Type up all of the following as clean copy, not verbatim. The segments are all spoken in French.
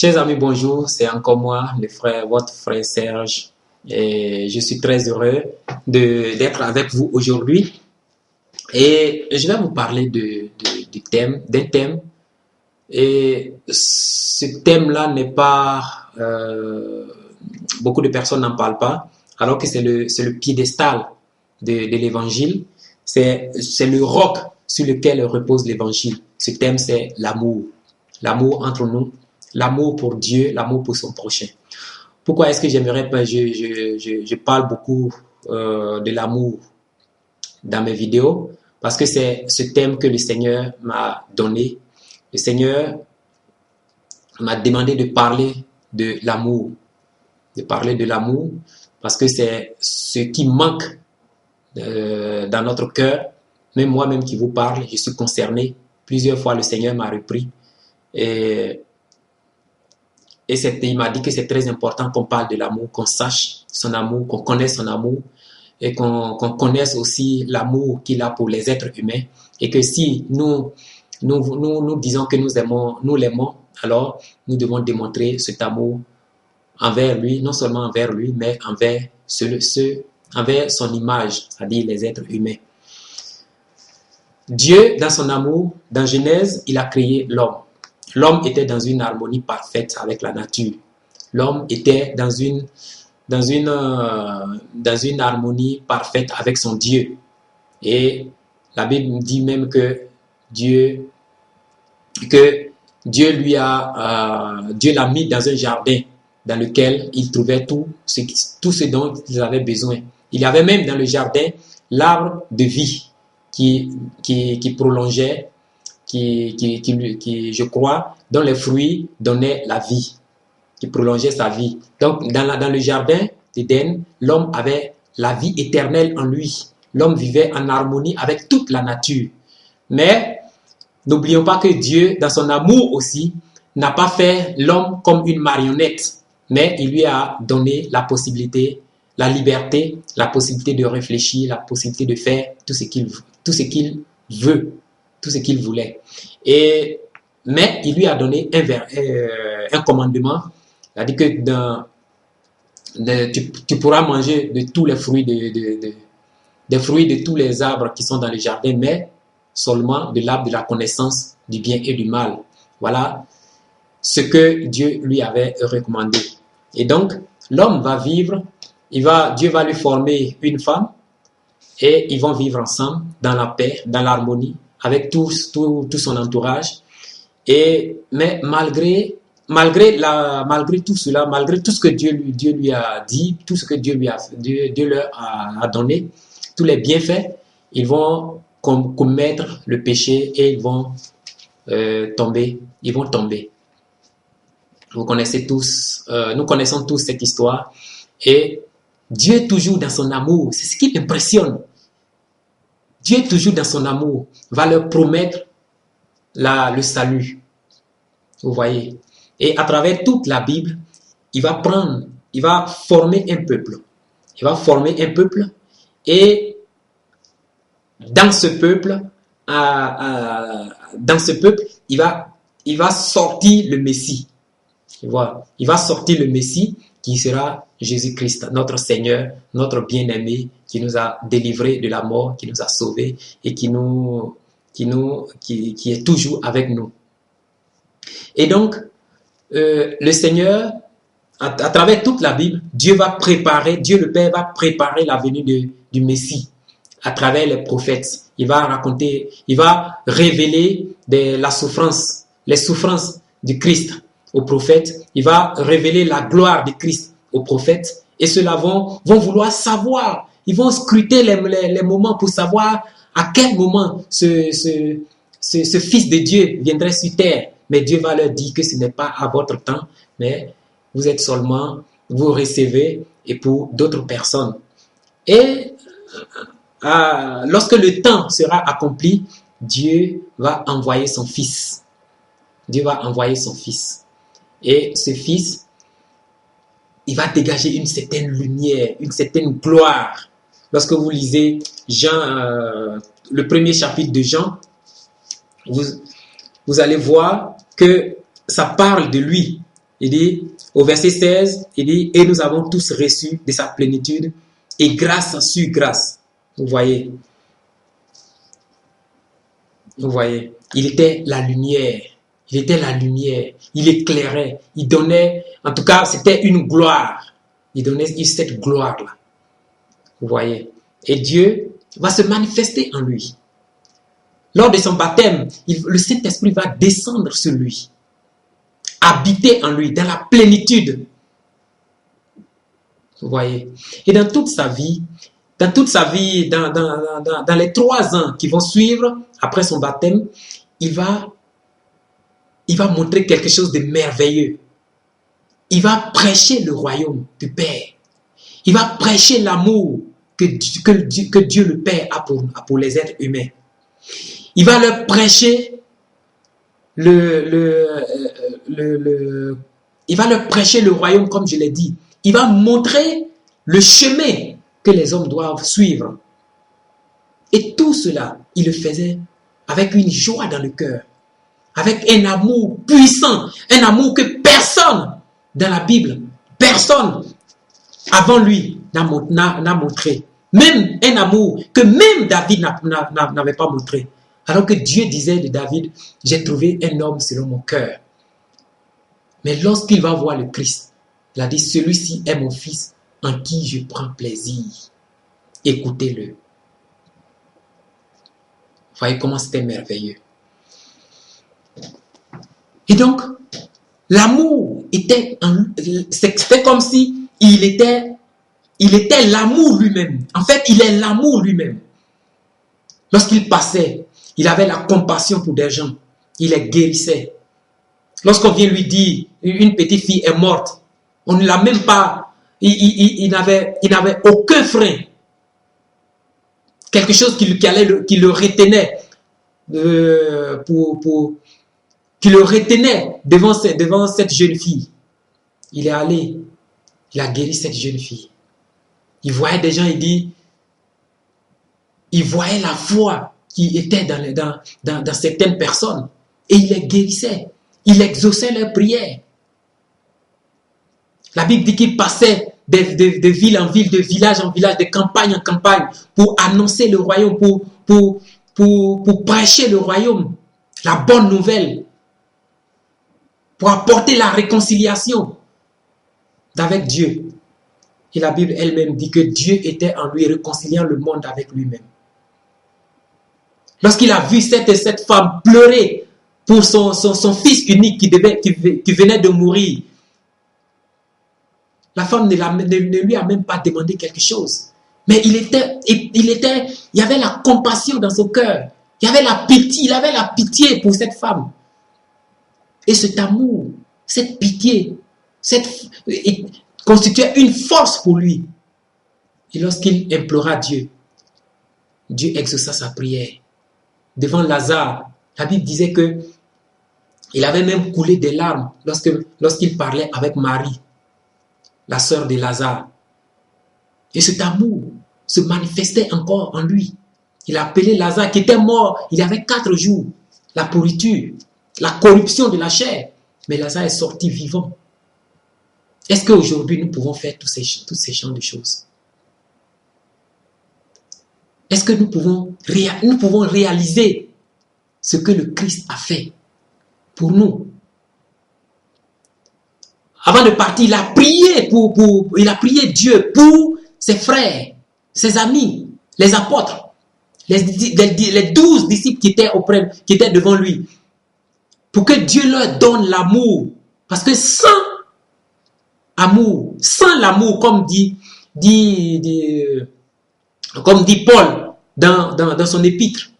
Chers amis, bonjour, c'est encore moi, votre frère Serge, et je suis très heureux d'être avec vous aujourd'hui. Et je vais vous parler d'un thème, et ce thème-là n'est pas, beaucoup de personnes n'en parlent pas, alors que c'est le piédestal de l'évangile, c'est le roc sur lequel repose l'évangile. Ce thème, c'est l'amour entre nous. L'amour pour Dieu, l'amour pour son prochain. Pourquoi est-ce que je parle beaucoup de l'amour dans mes vidéos? Parce que c'est ce thème que le Seigneur m'a donné. Le Seigneur m'a demandé de parler de l'amour. De parler de l'amour parce que c'est ce qui manque dans notre cœur. Même moi-même qui vous parle, je suis concerné. Plusieurs fois, le Seigneur m'a repris. Et il m'a dit que c'est très important qu'on parle de l'amour, qu'on sache son amour, qu'on connaisse son amour et qu'on connaisse aussi l'amour qu'il a pour les êtres humains. Et que si nous disons que nous l'aimons, alors nous devons démontrer cet amour envers lui, non seulement envers lui, mais envers envers son image, c'est-à-dire les êtres humains. Dieu, dans son amour, dans Genèse, il a créé l'homme. L'homme était dans une harmonie parfaite avec la nature. L'homme était dans une harmonie parfaite avec son Dieu. Et la Bible dit même que Dieu l'a mis dans un jardin dans lequel il trouvait tout ce dont il avait besoin. Il y avait même dans le jardin l'arbre de vie qui prolongeait, je crois, dont les fruits donnaient la vie, qui prolongeait sa vie. Donc, dans le jardin d'Éden, l'homme avait la vie éternelle en lui. L'homme vivait en harmonie avec toute la nature. Mais, n'oublions pas que Dieu, dans son amour aussi, n'a pas fait l'homme comme une marionnette, mais il lui a donné la possibilité, la liberté, la possibilité de réfléchir, la possibilité de faire tout ce qu'il veut, tout ce qu'il voulait. Mais il lui a donné un commandement, c'est-à-dire que tu pourras manger de tous les fruits des fruits de tous les arbres qui sont dans le jardin, mais seulement de l'arbre de la connaissance du bien et du mal. Voilà ce que Dieu lui avait recommandé. Et donc, l'homme va vivre, Dieu va lui former une femme, et ils vont vivre ensemble dans la paix, dans l'harmonie, avec tout son entourage. Mais malgré tout cela, malgré tout ce que Dieu lui a dit, tout ce que Dieu leur a donné, tous les bienfaits, ils vont commettre le péché et ils vont tomber. Vous connaissez tous, nous connaissons tous cette histoire. Et Dieu toujours dans son amour, c'est ce qui m'impressionne. Dieu toujours dans son amour va leur promettre le salut. Vous voyez. Et à travers toute la Bible, il va former un peuple. Il va former un peuple et dans ce peuple, il va sortir le Messie. Voilà. Il va sortir le Messie qui sera Jésus-Christ, notre Seigneur, notre bien-aimé, qui nous a délivrés de la mort, qui nous a sauvés et qui est toujours avec nous. Et donc, le Seigneur, à travers toute la Bible, Dieu le Père va préparer la venue du Messie à travers les prophètes. Il va révéler les souffrances du Christ aux prophètes. Il va révéler la gloire de Christ aux prophètes. Et ceux-là vont vouloir savoir. Ils vont scruter les moments pour savoir à quel moment ce Fils de Dieu viendrait sur terre. Mais Dieu va leur dire que ce n'est pas à votre temps, mais vous recevez et pour d'autres personnes. Et lorsque le temps sera accompli, Dieu va envoyer son Fils. Dieu va envoyer son Fils. Et ce Fils, il va dégager une certaine lumière, une certaine gloire. Lorsque vous lisez le premier chapitre de Jean, vous allez voir que ça parle de lui. Il dit, au verset 16, il dit, et nous avons tous reçu de sa plénitude et grâce sur grâce. Vous voyez, il était la lumière. Il était la lumière. Il éclairait. Il donnait, en tout cas, c'était une gloire. Il donnait cette gloire-là. Vous voyez. Et Dieu va se manifester en lui. Lors de son baptême, le Saint-Esprit va descendre sur lui. Habiter en lui, dans la plénitude. Vous voyez. Et dans toute sa vie, dans les 3 ans qui vont suivre après son baptême, il va montrer quelque chose de merveilleux. Il va prêcher le royaume du Père. Il va prêcher l'amour que Dieu le Père a pour les êtres humains. Il va leur prêcher il va leur prêcher le royaume, comme je l'ai dit. Il va montrer le chemin que les hommes doivent suivre. Et tout cela, il le faisait avec une joie dans le cœur, avec un amour puissant, un amour que personne dans la Bible, personne avant lui n'a montré. Même un amour que même David n'avait pas montré. Alors que Dieu disait de David, j'ai trouvé un homme selon mon cœur. Mais lorsqu'il va voir le Christ, il a dit, celui-ci est mon fils en qui je prends plaisir. Écoutez-le. Vous voyez comment c'était merveilleux. Et donc, l'amour c'était comme si il était l'amour lui-même. En fait, il est l'amour lui-même. Lorsqu'il passait, il avait la compassion pour des gens. Il les guérissait. Lorsqu'on vient lui dire, une petite fille est morte, on ne l'a même pas, il n'avait aucun frein. Quelque chose qui le retenait, qui le retenait devant cette jeune fille. Il est allé, il a guéri cette jeune fille. Il voyait des gens, il voyait la foi qui était dans certaines personnes. Et il les guérissait. Il exauçait leurs prières. La Bible dit qu'il passait de ville en ville, de village en village, de campagne en campagne, pour annoncer le royaume, pour prêcher le royaume, la bonne nouvelle, pour apporter la réconciliation avec Dieu. Et la Bible elle-même dit que Dieu était en lui, réconciliant le monde avec lui-même. Lorsqu'il a vu cette femme pleurer pour son fils unique qui venait de mourir, la femme ne lui a même pas demandé quelque chose. Mais il y avait la compassion dans son cœur. Il avait la pitié pour cette femme. Et cet amour, cette pitié, constituait une force pour lui. Et lorsqu'il implora Dieu, Dieu exauça sa prière. Devant Lazare, la Bible disait que il avait même coulé des larmes lorsqu'il parlait avec Marie, la sœur de Lazare. Et cet amour se manifestait encore en lui. Il appelait Lazare qui était mort, il avait 4 jours. La pourriture, la corruption de la chair. Mais Lazare est sorti vivant. Est-ce qu'aujourd'hui nous pouvons faire tous ces genres de choses? Est-ce que nous pouvons réaliser ce que le Christ a fait pour nous? Avant de partir, il a prié Dieu pour ses frères, ses amis, les apôtres, les 12 disciples qui étaient devant lui, pour que Dieu leur donne l'amour. Parce que sans l'amour, comme dit Paul dans son épître,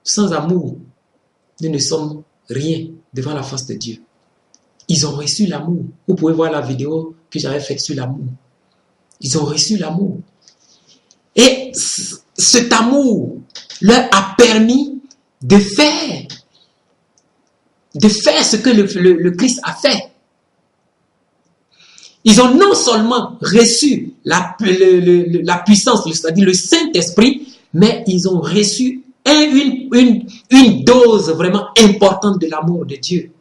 sans amour, nous ne sommes rien devant la face de Dieu. Ils ont reçu l'amour. Vous pouvez voir la vidéo que j'avais faite sur l'amour. Ils ont reçu l'amour. Et cet amour leur a permis de faire ce que le Christ a fait. Ils ont non seulement reçu la puissance, c'est-à-dire le Saint-Esprit, mais ils ont reçu une dose vraiment importante de l'amour de Dieu.